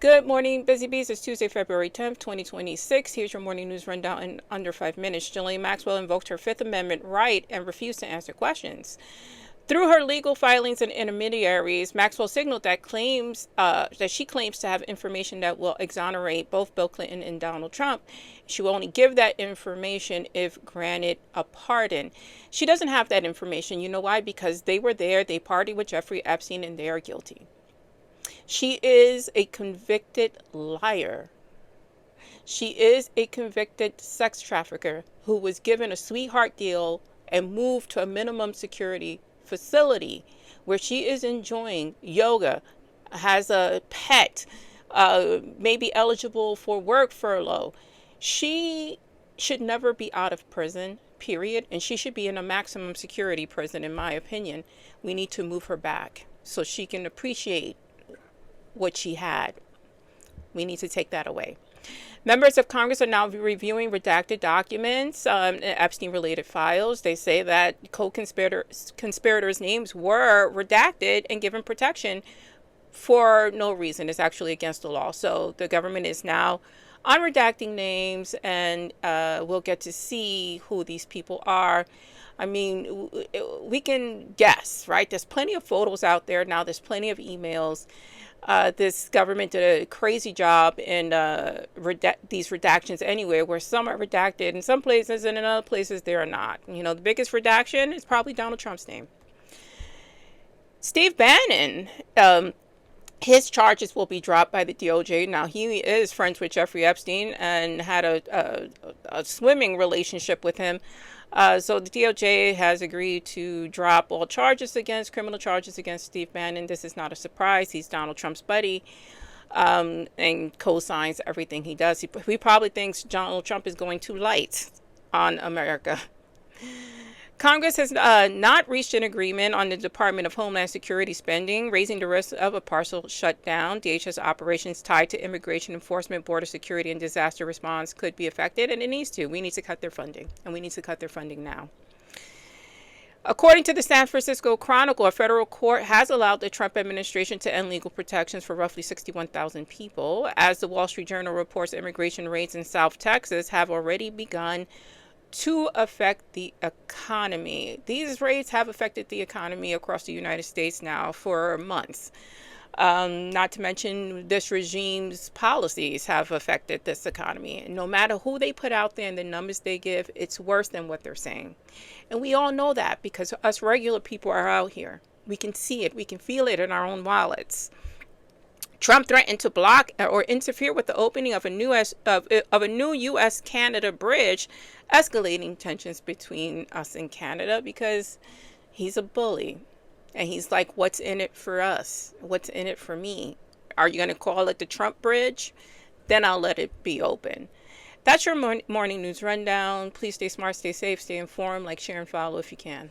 Good morning, Busy Bees. It's Tuesday, February 10th, 2026. Here's your morning news rundown in under 5 minutes. Ghislaine Maxwell invoked her Fifth Amendment right and refused to answer questions. Through her legal filings and intermediaries, Maxwell signaled that she claims to have information that will exonerate both Bill Clinton and Donald Trump. She will only give that information if granted a pardon. She doesn't have that information. You know why? Because they were there, they partied with Jeffrey Epstein, and they are guilty. She is a convicted liar. She is a convicted sex trafficker who was given a sweetheart deal and moved to a minimum security facility where she is enjoying yoga, has a pet, may be eligible for work furlough. She should never be out of prison, period. And she should be in a maximum security prison, in my opinion. We need to move her back so she can appreciate what she had. We need to take that away. Members of Congress are now reviewing redacted documents, Epstein-related files. They say that co-conspirators' names were redacted and given protection for no reason. It's actually against the law. So the government is now unredacting names, and we'll get to see who these people are. I mean, we can guess, right? There's plenty of photos out there now. There's plenty of emails. This government did a crazy job in these redactions anyway, where some are redacted in some places and in other places they are not. You know, the biggest redaction is probably Donald Trump's name. Steve Bannon, his charges will be dropped by the DOJ. Now, he is friends with Jeffrey Epstein and had a swimming relationship with him. So the DOJ has agreed to drop all criminal charges against Steve Bannon. This is not a surprise. He's Donald Trump's buddy, and co-signs everything he does. He probably thinks Donald Trump is going too light on America. Congress has not reached an agreement on the Department of Homeland Security spending, raising the risk of a partial shutdown. DHS operations tied to immigration enforcement, border security, and disaster response could be affected, and it needs to. We need to cut their funding, and we need to cut their funding now. According to the San Francisco Chronicle, a federal court has allowed the Trump administration to end legal protections for roughly 61,000 people. As the Wall Street Journal reports, immigration raids in South Texas have already begun to affect the economy. These raids have affected the economy across the United States now for months. Not to mention this regime's policies have affected this economy. And no matter who they put out there and the numbers they give, it's worse than what they're saying. And we all know that because us regular people are out here. We can see it. We can feel it in our own wallets. Trump threatened to block or interfere with the opening of a new U.S.-Canada bridge, escalating tensions between us and Canada because he's a bully. And he's like, what's in it for us? What's in it for me? Are you going to call it the Trump bridge? Then I'll let it be open. That's your morning news rundown. Please stay smart, stay safe, stay informed, like, share, and follow if you can.